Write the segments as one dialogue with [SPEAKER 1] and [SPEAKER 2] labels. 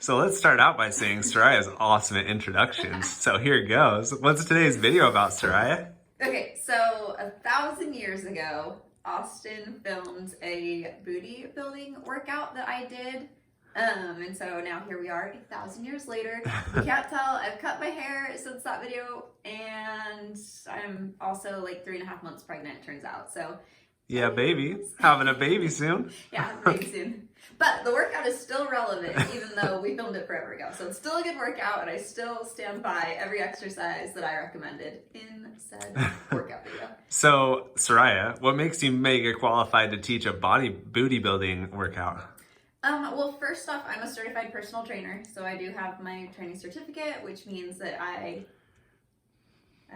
[SPEAKER 1] So let's start out by saying Sariah is awesome at introductions. So here it goes. What's today's video about, Sariah?
[SPEAKER 2] Okay, so 1,000 years ago, Austin filmed a booty building workout that I did. And so now here we are 1,000 years later. You can't tell, I've cut my hair since that video, and I'm also like 3.5 months pregnant, it turns out. So
[SPEAKER 1] yeah, baby. Having a baby soon.
[SPEAKER 2] yeah, baby soon. But the workout is still relevant, even though we filmed it forever ago. So it's still a good workout, and I still stand by every exercise that I recommended in said workout video.
[SPEAKER 1] So, Sariah, what makes you mega qualified to teach a booty building workout?
[SPEAKER 2] Well, first off, I'm a certified personal trainer, so I do have my training certificate, which means that I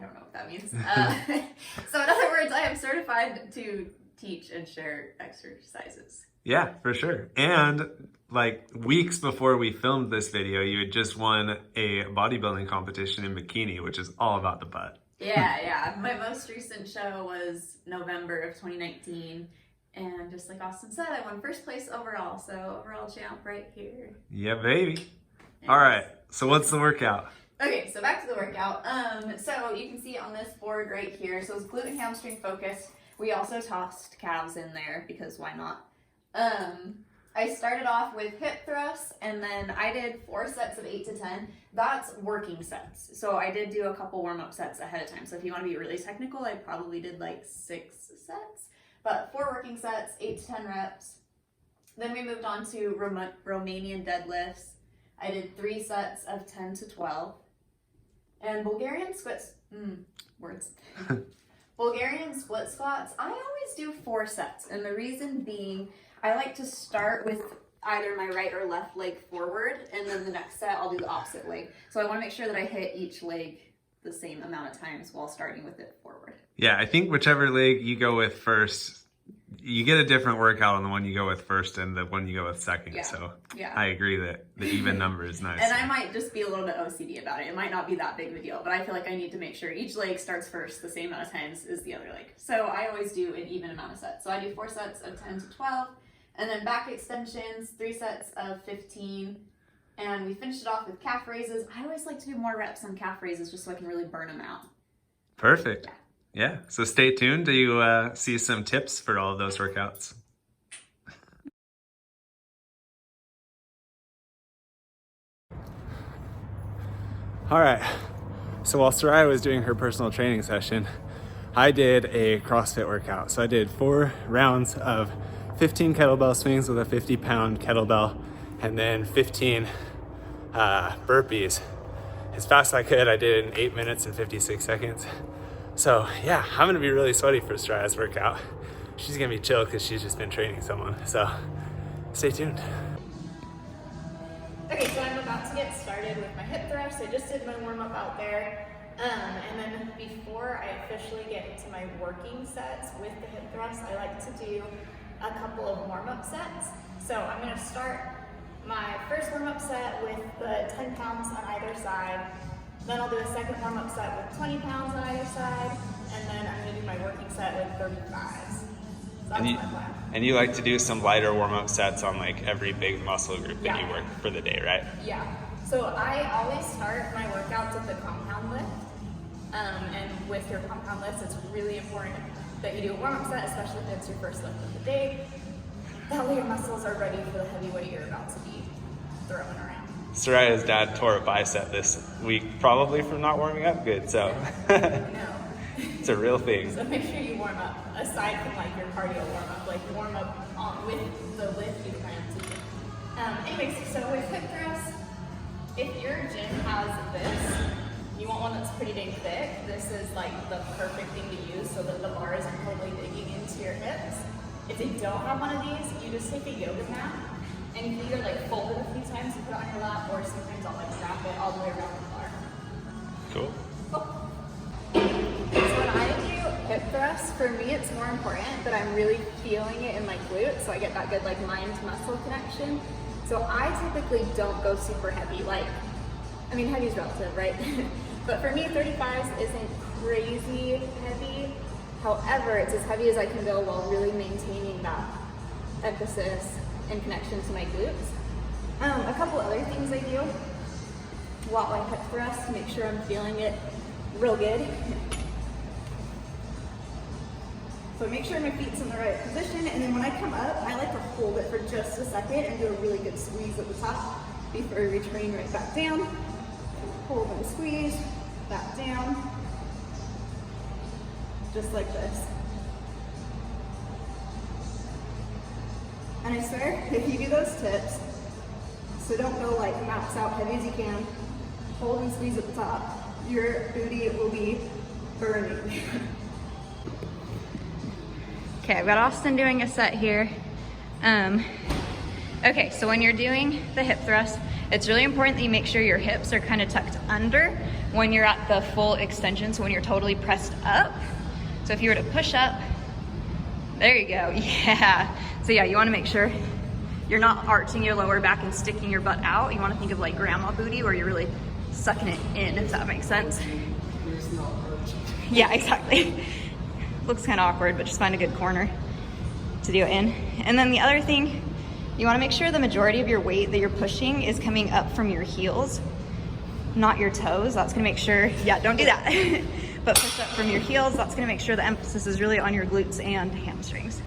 [SPEAKER 2] don't know what that means. So in other words, I am certified to teach and share exercises.
[SPEAKER 1] Yeah, for sure. And like weeks before we filmed this video, you had just won a bodybuilding competition in bikini, which is all about the butt.
[SPEAKER 2] Yeah. My most recent show was November of 2019. And just like Austin said, I won first place overall. So overall champ right here.
[SPEAKER 1] Yeah, baby.
[SPEAKER 2] And
[SPEAKER 1] all right. So what's the workout?
[SPEAKER 2] Okay, so back to the workout. So you can see on this board right here, so it's glute and hamstring focused. We also tossed calves in there because why not? I started off with hip thrusts, and then I did 4 sets of 8 to 10. That's working sets. So I did do a couple warm-up sets ahead of time. So if you want to be really technical, I probably did like 6 sets. But 4 working sets, 8 to 10 reps. Then we moved on to Romanian deadlifts. I did 3 sets of 10 to 12. And Bulgarian splits, Bulgarian split squats, I always do 4 sets. And the reason being, I like to start with either my right or left leg forward, and then the next set I'll do the opposite leg. So I want to make sure that I hit each leg the same amount of times while starting with it forward.
[SPEAKER 1] Yeah, I think whichever leg you go with first, you get a different workout on the one you go with first and the one you go with second.
[SPEAKER 2] Yeah.
[SPEAKER 1] So
[SPEAKER 2] yeah.
[SPEAKER 1] I agree that the even number is nice.
[SPEAKER 2] And I might just be a little bit OCD about it. It might not be that big of a deal, but I feel like I need to make sure each leg starts first the same amount of times as the other leg. So I always do an even amount of sets. So I do 4 sets of 10 to 12, and then back extensions, 3 sets of 15. And we finished it off with calf raises. I always like to do more reps on calf raises just so I can really burn them out.
[SPEAKER 1] Perfect. Yeah. So stay tuned to you see some tips for all of those workouts. All right. So while Sariah was doing her personal training session, I did a CrossFit workout. So I did 4 rounds of 15 kettlebell swings with a 50-pound kettlebell, and then 15 burpees as fast as I could. I did it in 8 minutes and 56 seconds. So yeah, I'm gonna be really sweaty for Sariah's workout. She's gonna be chill because she's just been training someone. So stay tuned.
[SPEAKER 2] Okay, so I'm about to get started with my hip thrust. I just did my warm-up out there. And then before I officially get into my working sets with the hip thrust, I like to do a couple of warm-up sets. So I'm gonna start my first warm-up set with the 10 pounds on either side. Then I'll do a second warm-up set with 20 pounds on either side. And then I'm gonna do my working set with 35s. So that's my plan.
[SPEAKER 1] And you like to do some lighter warm-up sets on like every big muscle group that you work for the day, right?
[SPEAKER 2] Yeah. So I always start my workouts with a compound lift. And with your compound lifts, it's really important that you do a warm-up set, especially if it's your first lift of the day. That way your muscles are ready for the heavy weight you're about to be throwing around.
[SPEAKER 1] Sariah's dad tore a bicep this week, probably from not warming up good, so.
[SPEAKER 2] No.
[SPEAKER 1] It's a real thing.
[SPEAKER 2] So make sure you warm up, aside from like your cardio warm-up, like warm up with the lift you plan to do. Anyways, so with hip thrusts, if your gym has this, you want one that's pretty dang thick. This is like the perfect thing to use so that the bar isn't totally digging into your hips. If you don't have one of these, you just take a yoga mat and you can either like fold it a few times and put it on your lap, or sometimes I'll like wrap it all the way around the bar.
[SPEAKER 1] Cool.
[SPEAKER 2] So when I do hip thrusts, for me it's more important that I'm really feeling it in my glutes, so I get that good like mind-muscle connection. So I typically don't go super heavy. Like, I mean, heavy is relative, right? But for me, 35s isn't crazy heavy. However, it's as heavy as I can go while really maintaining that emphasis and connection to my glutes. A couple other things I do while I hip thrust to make sure I'm feeling it real good. So make sure my feet's in the right position, and then when I come up, I like to hold it for just a second and do a really good squeeze at the top before I retrain right back down. Hold and squeeze, back down, just like this. And I swear, if you do those tips, so don't go like max out heavy as you can, hold and squeeze at the top, your booty will be burning. Okay, I've got Austin doing a set here. Okay, so when you're doing the hip thrust, it's really important that you make sure your hips are kind of tucked under when you're at the full extension, so when you're totally pressed up. So if you were to push up, there you go, yeah. So yeah, you wanna make sure you're not arching your lower back and sticking your butt out. You wanna think of like grandma booty where you're really sucking it in, if that makes sense. Yeah, exactly. Looks kind of awkward, but just find a good corner to do it in. And then the other thing, you wanna make sure the majority of your weight that you're pushing is coming up from your heels, not your toes. That's gonna make sure, yeah, don't do that. But push up from your heels. That's gonna make sure the emphasis is really on your glutes and hamstrings.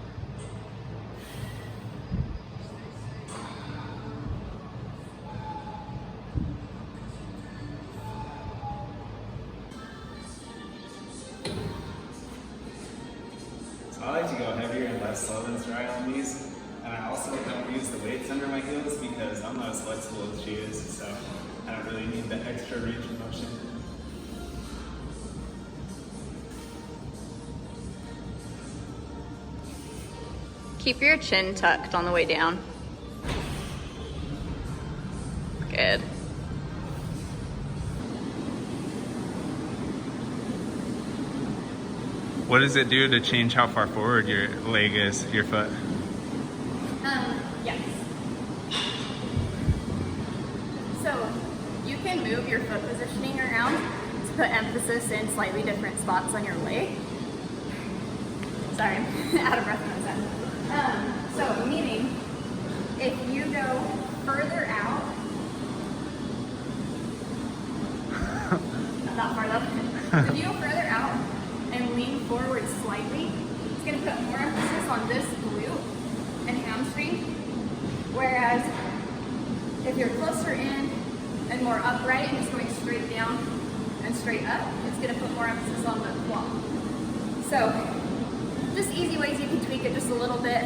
[SPEAKER 1] I like to go heavier and less slow than Sariah on these. And I also don't use the weights under my heels because I'm not as flexible as she is, so I don't really need the extra range of motion.
[SPEAKER 2] Keep your chin tucked on the way down. Good.
[SPEAKER 1] What does it do to change how far forward your leg is, your foot?
[SPEAKER 2] Yes. So you can move your foot positioning around to put emphasis in slightly different spots on your leg. Sorry, I'm out of breath on that. So meaning, if you go further out, not far enough. If you go further out and lean forward slightly, it's going to put more emphasis on this glute and hamstring. Whereas if you're closer in and more upright and just going straight down and straight up, it's going to put more emphasis on the quad. So just easy ways you can tweak it just a little bit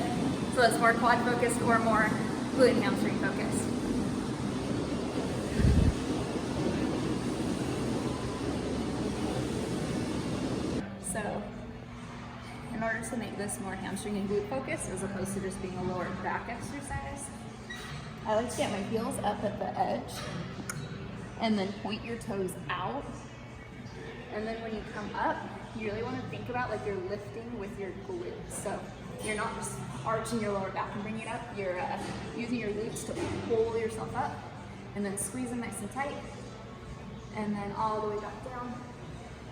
[SPEAKER 2] so it's more quad focused or more glute and hamstring focused. So in order to make this more hamstring and glute focused as opposed to just being a lower back exercise, I like to get my heels up at the edge and then point your toes out. And then when you come up, you really want to think about like you're lifting with your glutes. So you're not just arching your lower back and bringing it up, you're using your glutes to pull yourself up and then squeeze them nice and tight. And then all the way back down.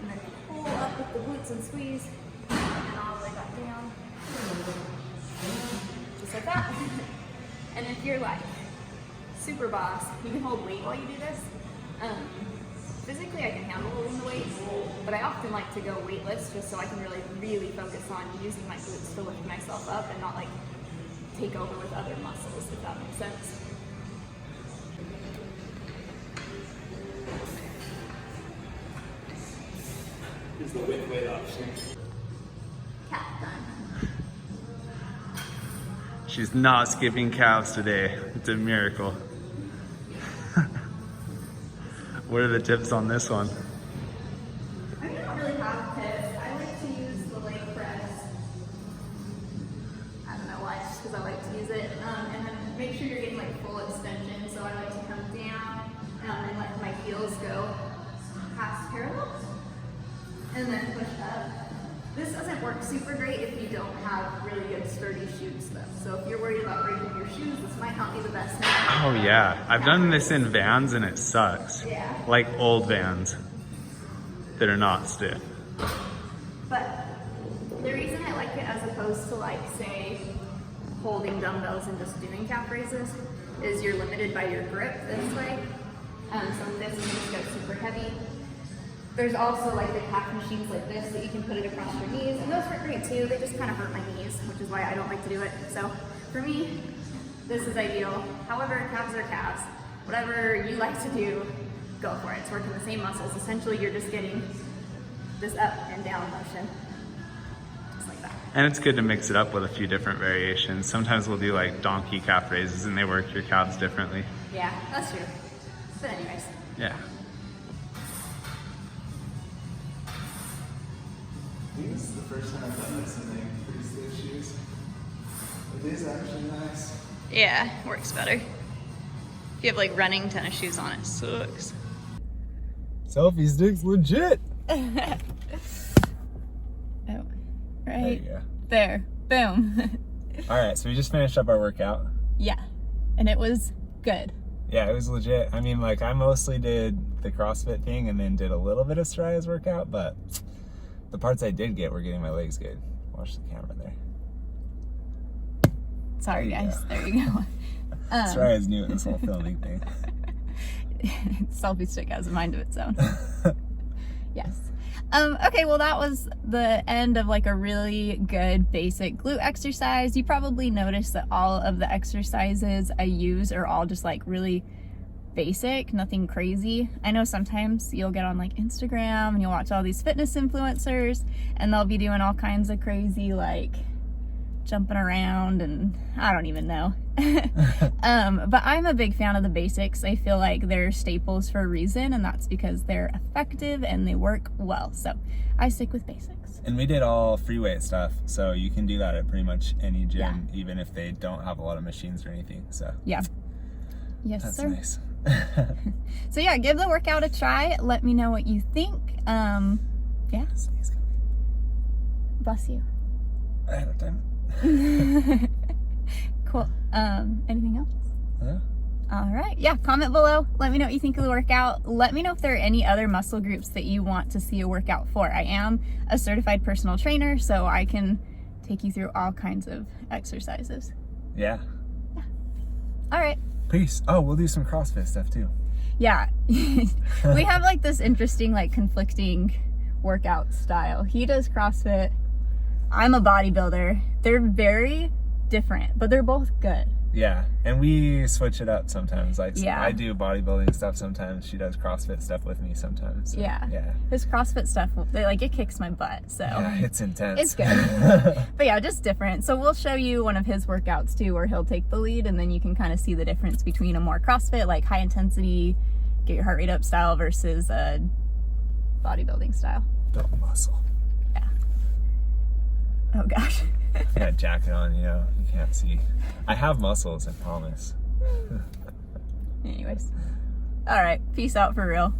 [SPEAKER 2] And then pull up with the glutes and squeeze. And all the way back down. Just like that. And if you're like super boss, you can hold weight while you do this. Physically I can handle holding the weights, but I often like to go weightless just so I can really focus on using my glutes to lift myself up and not like take over with other muscles, if that makes sense.
[SPEAKER 1] Here's the width weight option.
[SPEAKER 2] Cat time.
[SPEAKER 1] She's not skipping calves today. It's a miracle. What are the tips on this one?
[SPEAKER 2] I don't really have tips. I like to use the leg press. I don't know why, it's just because I like to use it. And then make sure you're getting like full extension. So I like to come down and let my heels go past parallel. And then push up. This doesn't work super great if you don't have really good sturdy shoes though. So if you're worried about breaking your shoes, this might not be the best thing.
[SPEAKER 1] Oh yeah, I've done this in Vans and it sucks.
[SPEAKER 2] Yeah.
[SPEAKER 1] Like old Vans that are not stiff.
[SPEAKER 2] But the reason I like it as opposed to like say holding dumbbells and just doing calf raises is you're limited by your grip this way. So with this, you can just go super heavy. There's also like the calf machines like this that you can put it across your knees, and those work great too. They just kind of hurt my knees, which is why I don't like to do it. So for me, this is ideal. However, calves are calves. Whatever you like to do, go for it. It's working the same muscles. Essentially, you're just getting this up and down motion. Just like that.
[SPEAKER 1] And it's good to mix it up with a few different variations. Sometimes we'll do like donkey calf raises and they work your calves differently.
[SPEAKER 2] Yeah, that's true. But anyways.
[SPEAKER 1] Yeah.
[SPEAKER 3] I think this is the first time I've done this in the pretty stiff shoes. It is actually nice.
[SPEAKER 2] Yeah, works better. If you have like running tennis shoes on, it sucks.
[SPEAKER 1] Selfie stick's legit.
[SPEAKER 2] Oh, right.
[SPEAKER 1] There you go.
[SPEAKER 2] There. Boom.
[SPEAKER 1] All right, so we just finished up our workout.
[SPEAKER 2] Yeah. And it was good.
[SPEAKER 1] Yeah, it was legit. I mean, like I mostly did the CrossFit thing and then did a little bit of Sariah's workout, but the parts I did get were getting my legs good. Watch the camera there.
[SPEAKER 2] Sorry,
[SPEAKER 1] There you
[SPEAKER 2] guys.
[SPEAKER 1] go.
[SPEAKER 2] There you go.
[SPEAKER 1] Sariah's new at this whole filming thing.
[SPEAKER 2] Selfie stick has a mind of its own. Yes. Okay, well that was the end of like a really good basic glute exercise. You probably noticed that all of the exercises I use are all just like really basic, nothing crazy. I know sometimes you'll get on like Instagram and you'll watch all these fitness influencers and they'll be doing all kinds of crazy like jumping around and I don't even know. But I'm a big fan of the basics. I feel like they're staples for a reason, and that's because they're effective and they work well. So I stick with basics.
[SPEAKER 1] And we did all free weight stuff, so you can do that at pretty much any gym,
[SPEAKER 2] Yeah.
[SPEAKER 1] even if they don't have a lot of machines or anything. So
[SPEAKER 2] Yeah. Yes,
[SPEAKER 1] that's
[SPEAKER 2] sir.
[SPEAKER 1] nice.
[SPEAKER 2] So yeah, give the workout a try. Let me know what you think. Yeah.
[SPEAKER 1] Sneeze coming.
[SPEAKER 2] Bless you.
[SPEAKER 1] Ahead of time.
[SPEAKER 2] Cool. Anything else?
[SPEAKER 1] Yeah.
[SPEAKER 2] All right. Yeah, comment below. Let me know what you think of the workout. Let me know if there are any other muscle groups that you want to see a workout for. I am a certified personal trainer, so I can take you through all kinds of exercises.
[SPEAKER 1] Yeah.
[SPEAKER 2] All right.
[SPEAKER 1] Peace. Oh, we'll do some CrossFit stuff too.
[SPEAKER 2] Yeah. We have like this interesting, like conflicting workout style. He does CrossFit. I'm a bodybuilder. They're very different, but they're both good.
[SPEAKER 1] Yeah, and we switch it up sometimes. Like
[SPEAKER 2] Yeah.
[SPEAKER 1] I do bodybuilding stuff sometimes. She does CrossFit stuff with me sometimes. So,
[SPEAKER 2] Yeah.
[SPEAKER 1] Yeah.
[SPEAKER 2] His CrossFit stuff, it kicks my butt. So
[SPEAKER 1] Yeah, it's intense.
[SPEAKER 2] it's good. But yeah, just different. So we'll show you one of his workouts too, where he'll take the lead, and then you can kind of see the difference between a more CrossFit, like high intensity, get your heart rate up style versus a bodybuilding style.
[SPEAKER 1] Built muscle.
[SPEAKER 2] Yeah. Oh gosh.
[SPEAKER 1] Got a jacket on, you know, you can't see. I have muscles, I promise.
[SPEAKER 2] Anyways. All right. Peace out for real.